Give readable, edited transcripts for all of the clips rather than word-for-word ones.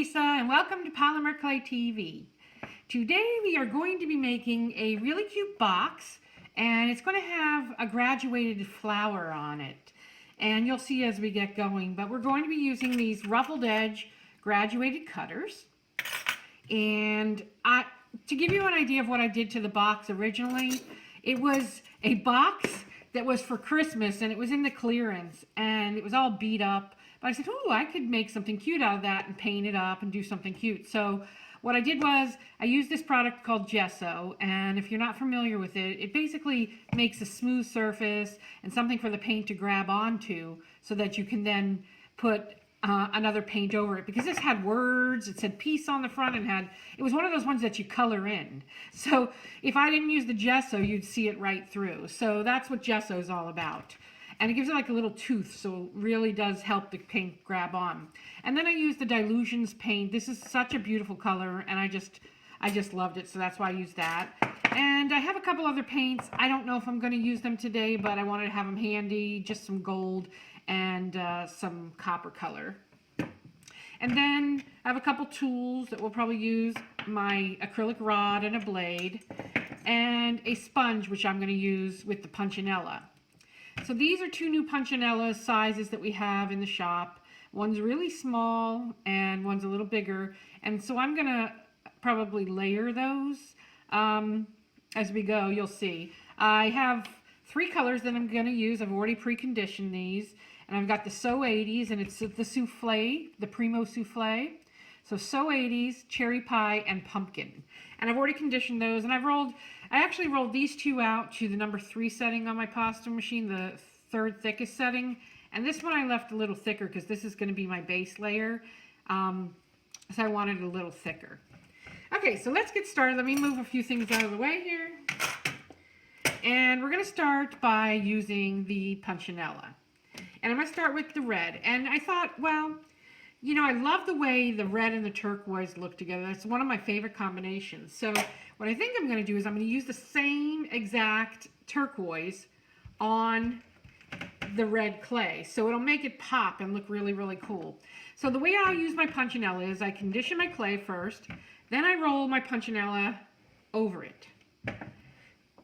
Lisa and welcome to Polymer Clay TV. Today we are going to be making a really cute box and it's going to have a graduated flower on it. And you'll see as we get going, but we're going to be using these ruffled edge graduated cutters. And to give you an idea of what I did to the box originally, it was a box that was for Christmas and it was in the clearance and it was all beat up. But I said, oh, I could make something cute out of that and paint it up and do something cute. So what I did was I used this product called gesso, and if you're not familiar with it, it basically makes a smooth surface and something for the paint to grab onto so that you can then put another paint over it, because this had words, it said peace on the front, and it was one of those ones that you color in. So if I didn't use the gesso, you'd see it right through. So that's what gesso is all about. And it gives it like a little tooth, so it really does help the paint grab on. And then I used the Dilutions paint. This is such a beautiful color, and I just loved it, so that's why I used that. And I have a couple other paints. I don't know if I'm going to use them today, but I wanted to have them handy, just some gold and some copper color. And then I have a couple tools that we'll probably use, my acrylic rod and a blade, and a sponge, which I'm going to use with the punchinella. So these are two new punchinella sizes that we have in the shop. One's really small and one's a little bigger. And so I'm going to probably layer those as we go. You'll see. I have three colors that I'm going to use. I've already preconditioned these. And I've got the So 80s, and it's the souffle, the Primo souffle. So 80s, cherry pie, and pumpkin. And I've already conditioned those, and I actually rolled these two out to the number 3 setting on my pasta machine, the third thickest setting. And this one I left a little thicker because this is going to be my base layer. So I wanted it a little thicker. Okay, so let's get started. Let me move a few things out of the way here. And we're going to start by using the punchinella. And I'm going to start with the red. And I thought, well, you know, I love the way the red and the turquoise look together. That's one of my favorite combinations. So what I think I'm going to do is I'm going to use the same exact turquoise on the red clay. So it'll make it pop and look really, really cool. So the way I use my punchinella is I condition my clay first, then I roll my punchinella over it.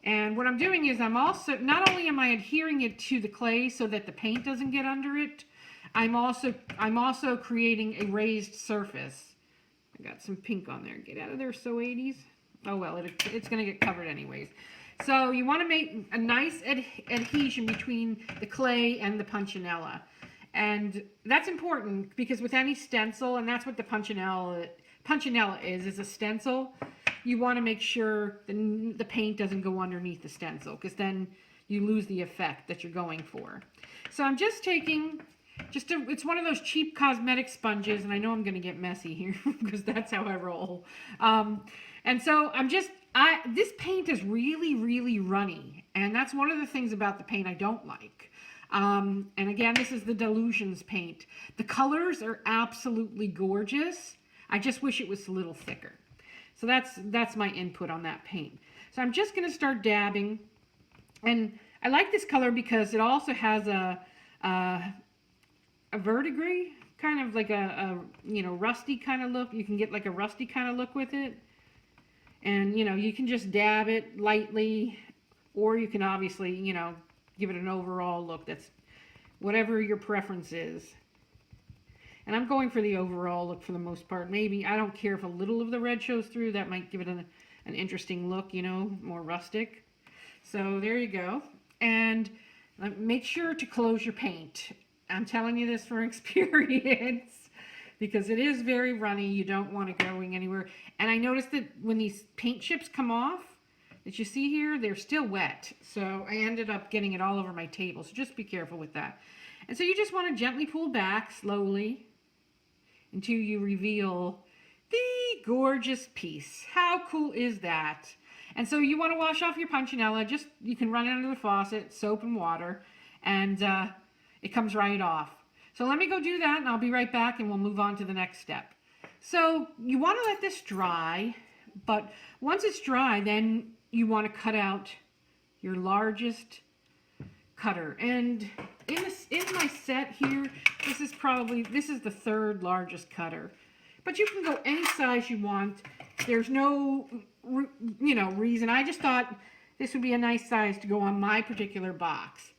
And what I'm doing is not only am I adhering it to the clay so that the paint doesn't get under it, I'm also creating a raised surface. I got some pink on there. Get out of there, So 80s. Oh well, it's going to get covered anyways. So you want to make a nice adhesion between the clay and the punchinella. And that's important because with any stencil, and that's what the punchinella is a stencil, you want to make sure the paint doesn't go underneath the stencil, because then you lose the effect that you're going for. So I'm just taking... it's one of those cheap cosmetic sponges, and I know I'm going to get messy here because that's how I roll. And so this paint is really, really runny, and that's one of the things about the paint I don't like. And again, this is the Dilutions paint. The colors are absolutely gorgeous. I just wish it was a little thicker. So that's my input on that paint. So I'm just going to start dabbing, and I like this color because it also has a verdigris, kind of like a rusty kind of look. You can get like a rusty kind of look with it. And, you can just dab it lightly, or you can obviously, give it an overall look. That's whatever your preference is. And I'm going for the overall look for the most part. Maybe, I don't care if a little of the red shows through. That might give it an interesting look, more rustic. So there you go. And make sure to close your paint. I'm telling you this from experience because it is very runny. You don't want it going anywhere. And I noticed that when these paint chips come off, that you see here, they're still wet. So I ended up getting it all over my table. So just be careful with that. And so you just want to gently pull back slowly until you reveal the gorgeous piece. How cool is that? And so you want to wash off your punchinella. You can run it under the faucet, soap and water, and it comes right off. So let me go do that, and I'll be right back, and we'll move on to the next step. So you want to let this dry, but once it's dry, then you want to cut out your largest cutter. And in my set here, this is the third largest cutter. but you can go any size you want. There's no, reason. I just thought this would be a nice size to go on my particular box.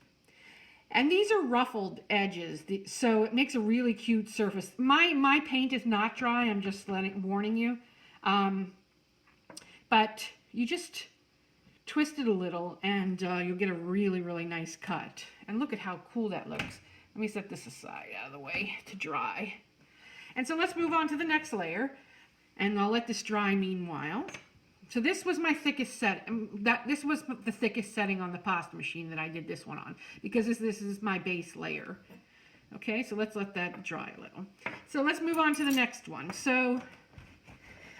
And these are ruffled edges, so it makes a really cute surface. My paint is not dry, I'm just warning you. But you just twist it a little and you'll get a really, really nice cut. And look at how cool that looks. Let me set this aside out of the way to dry. And so let's move on to the next layer, and I'll let this dry meanwhile. So this was my thickest set. This was the thickest setting on the pasta machine that I did this one on, because this is my base layer. Okay, so let's let that dry a little. So let's move on to the next one. So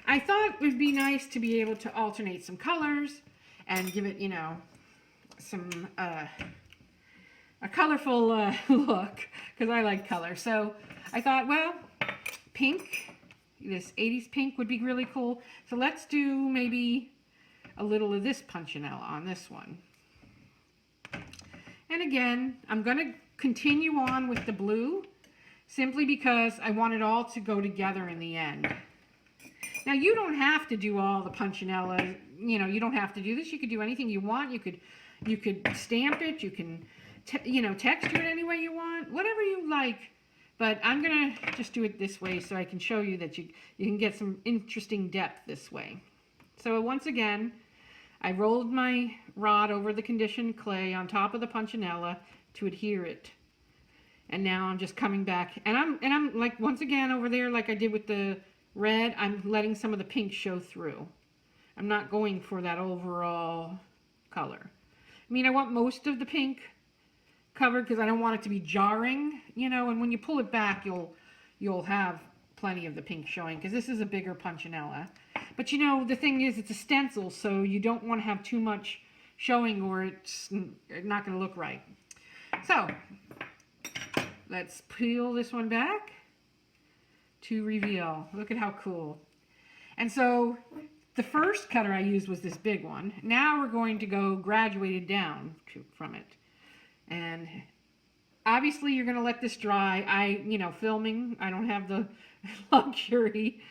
I thought it would be nice to be able to alternate some colors and give it, some a colorful look, because I like color. So I thought, well, pink. This 80s pink would be really cool. So let's do maybe a little of this punchinella on this one. And again, I'm going to continue on with the blue simply because I want it all to go together in the end. Now, you don't have to do all the punchinella. You don't have to do this. You could do anything you want. You could stamp it. You can, texture it any way you want. Whatever you like. But I'm going to just do it this way so I can show you that you can get some interesting depth this way. So once again, I rolled my rod over the conditioned clay on top of the punchinella to adhere it. And now I'm just coming back. And I'm like, once again over there, like I did with the red, I'm letting some of the pink show through. I'm not going for that overall color. I mean, I want most of the pink covered because I don't want it to be jarring, and when you pull it back, you'll have plenty of the pink showing, because this is a bigger punchinella. But the thing is, it's a stencil, so you don't want to have too much showing or it's not going to look right. So let's peel this one back to reveal. Look at how cool. And so the first cutter I used was this big one. Now we're going to go graduated down from it. And obviously you're going to let this dry. Filming, I don't have the luxury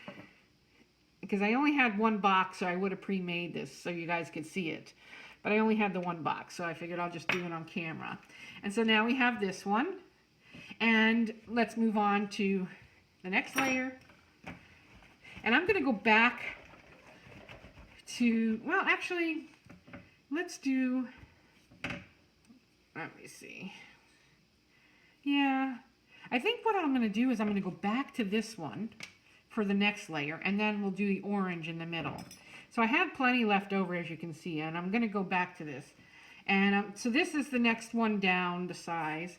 because I only had one box, so I would have pre-made this so you guys could see it. But I only had the one box, so I figured I'll just do it on camera. And so now we have this one. And let's move on to the next layer. And I'm going to go back to, well, actually, let's do... Let me see. Yeah, I think what I'm going to do is I'm going to go back to this one for the next layer, and then we'll do the orange in the middle. So I have plenty left over, as you can see, and I'm going to go back to this. And so this is the next one down the size.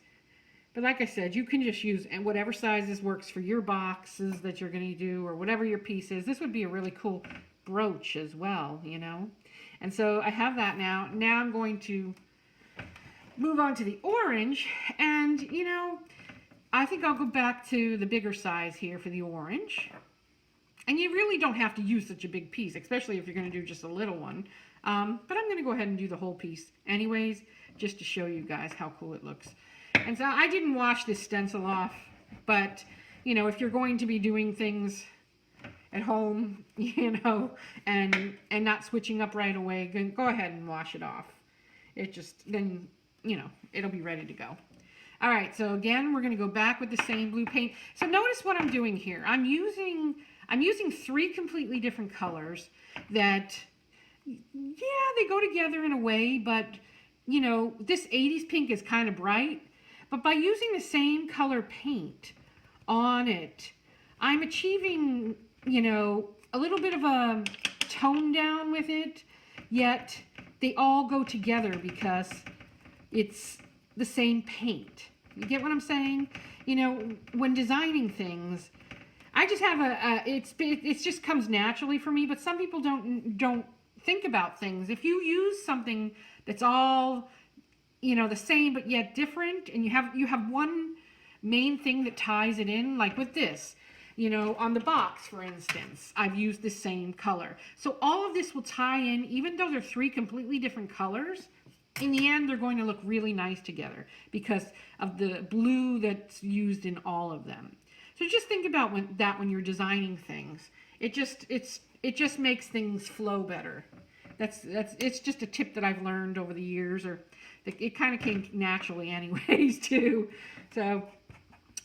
But like I said, you can just use whatever sizes works for your boxes that you're going to do, or whatever your piece is. This would be a really cool brooch as well, And so I have that now. Now I'm going to move on to the orange, and I think I'll go back to the bigger size here for the orange. And you really don't have to use such a big piece, especially if you're going to do just a little one. But I'm going to go ahead and do the whole piece anyways, just to show you guys how cool it looks. And so I didn't wash this stencil off, but if you're going to be doing things at home, and not switching up right away, go ahead and wash it off. It just, then it'll be ready to go. All right, so again, we're going to go back with the same blue paint. So notice what I'm doing here. I'm using 3 completely different colors that, yeah, they go together in a way, but, this 80s pink is kind of bright. But by using the same color paint on it, I'm achieving, a little bit of a tone down with it, yet they all go together because it's the same paint. You get what I'm saying? When designing things, I just have it just comes naturally for me, but some people don't think about things. If you use something that's all, the same but yet different, and you have one main thing that ties it in, like with this, on the box, for instance, I've used the same color. So all of this will tie in, even though they're 3 completely different colors. In the end, they're going to look really nice together because of the blue that's used in all of them. So just think about when you're designing things. It just makes things flow better. It's just a tip that I've learned over the years, or it kind of came naturally anyways too. So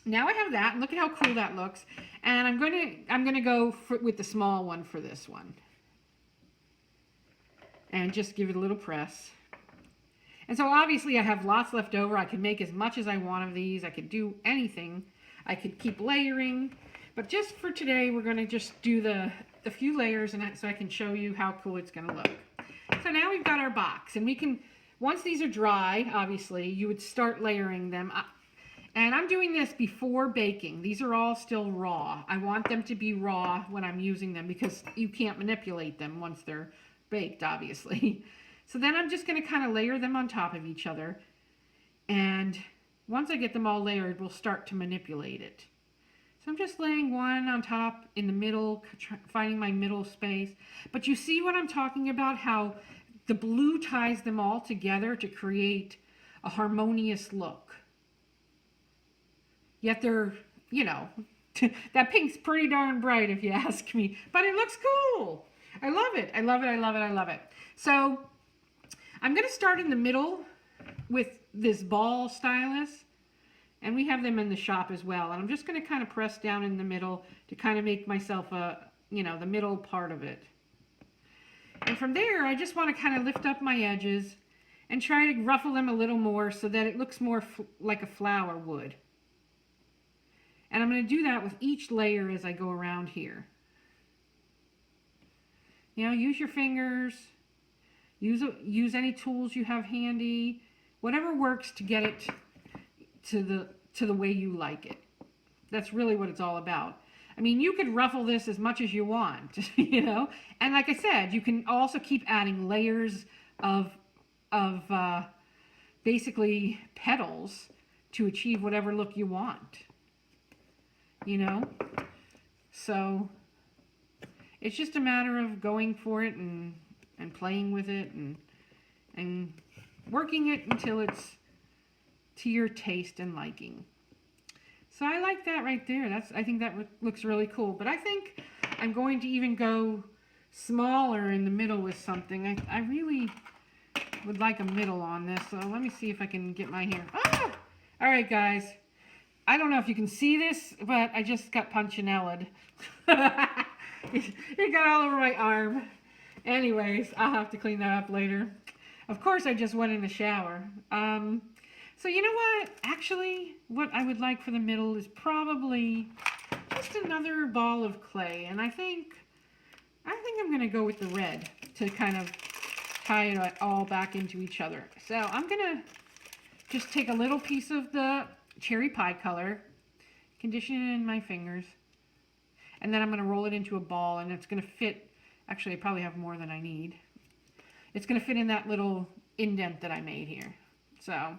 now I have that, and look at how cool that looks. And I'm gonna go with the small one for this one, and just give it a little press. And so obviously I have lots left over. I can make as much as I want of these. I could do anything. I could keep layering, but just for today, we're going to just do the few layers, and so I can show you how cool it's going to look. So now we've got our box, and we can, once these are dry, obviously, you would start layering them. And I'm doing this before baking. These are all still raw. I want them to be raw when I'm using them because you can't manipulate them once they're baked, obviously. So then I'm just going to kind of layer them on top of each other, and once I get them all layered, we'll start to manipulate it. So I'm just laying one on top in the middle, finding my middle space. But you see what I'm talking about, how the blue ties them all together to create a harmonious look. Yet they're, you know, that pink's pretty darn bright if you ask me, but it looks cool. I love it. I love it. I love it. I love it. So I'm going to start in the middle with this ball stylus, and we have them in the shop as well. And I'm just going to kind of press down in the middle to kind of make myself a, you know, the middle part of it. And from there, I just want to kind of lift up my edges and try to ruffle them a little more so that it looks more like a flower would. And I'm going to do that with each layer as I go around here. You know, use your fingers, use any tools you have handy, whatever works to get it to the way you like it. That's really what it's all about. I mean, you could ruffle this as much as you want, you know. And like I said, you can also keep adding layers of basically petals to achieve whatever look you want, you know. So it's just a matter of going for it and playing with it and working it until it's to your taste and liking. So I like that right there. I think that looks really cool. But I think I'm going to even go smaller in the middle with something. I really would like a middle on this. So let me see if I can get my hair. Ah! All right, guys. I don't know if you can see this, but I just got punchinella'd. It got all over my arm. Anyways, I'll have to clean that up later. Of course, I just went in the shower. So you know what? Actually, what I would like for the middle is probably just another ball of clay. And I think I'm going to go with the red to kind of tie it all back into each other. So I'm going to just take a little piece of the cherry pie color, condition it in my fingers, and then I'm going to roll it into a ball, and it's going to fit. Actually, I probably have more than I need. It's going to fit in that little indent that I made here. So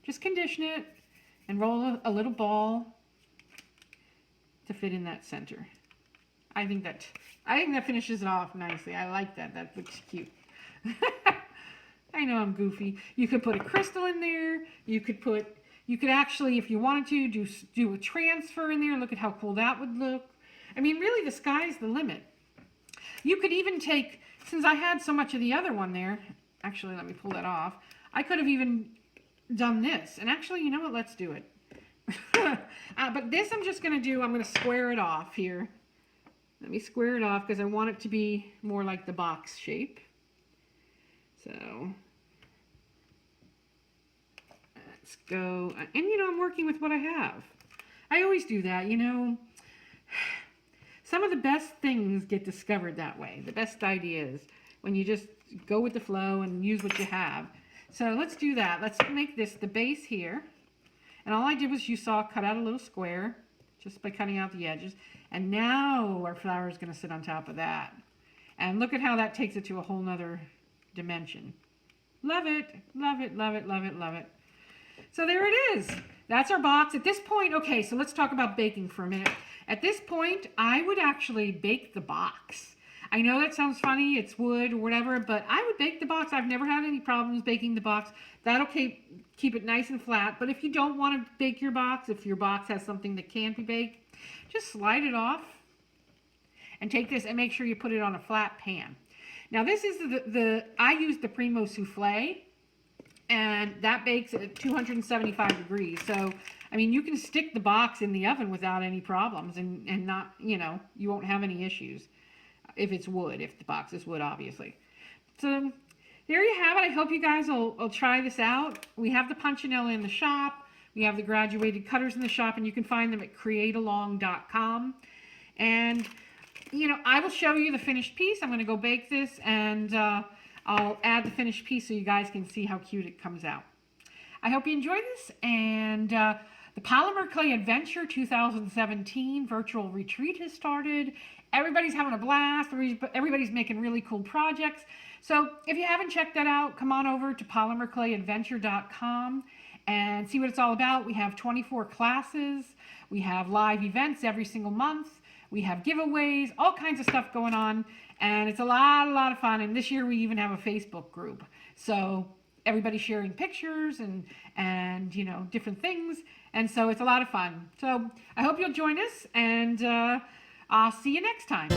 just condition it and roll a little ball to fit in that center. I think that finishes it off nicely. I like that. That looks cute. I know I'm goofy. You could put a crystal in there. You could actually, if you wanted to, do a transfer in there. Look at how cool that would look. I mean, really, the sky's the limit. You could even take, since I had so much of the other one there, actually, let me pull that off. I could have even done this. And actually, you know what? Let's do it. But this I'm just going to do, I'm going to square it off here. Let me square it off because I want it to be more like the box shape. So let's go. And you know, I'm working with what I have. I always do that, you know. Some of the best things get discovered that way. The best ideas, when you just go with the flow and use what you have. So let's do that. Let's make this the base here. And all I did was, you saw, cut out a little square just by cutting out the edges. And now our flower is going to sit on top of that. And look at how that takes it to a whole nother dimension. Love it, love it, love it, love it, love it. So there it is. That's our box. At this point, okay, so let's talk about baking for a minute. At this point, I would actually bake the box. I know that sounds funny, it's wood or whatever, but I would bake the box. I've never had any problems baking the box. That'll keep it nice and flat. But if you don't want to bake your box, if your box has something that can't be baked, just slide it off and take this and make sure you put it on a flat pan. Now this is I use the Primo Souffle, and that bakes at 275 degrees. So, I mean, you can stick the box in the oven without any problems and not, you know, you won't have any issues if it's wood, if the box is wood, obviously. So there you have it. I hope you guys will try this out. We have the punchinella in the shop. We have the graduated cutters in the shop, and you can find them at createalong.com. And, you know, I will show you the finished piece. I'm going to go bake this, and I'll add the finished piece so you guys can see how cute it comes out. I hope you enjoy this, and the Polymer Clay Adventure 2017 virtual retreat has started. Everybody's having a blast. Everybody's making really cool projects. So if you haven't checked that out, come on over to polymerclayadventure.com and see what it's all about. We have 24 classes. We have live events every single month. We have giveaways, all kinds of stuff going on. And it's a lot of fun. And this year we even have a Facebook group. So everybody's sharing pictures and you know, different things. And so it's a lot of fun. So I hope you'll join us, and I'll see you next time.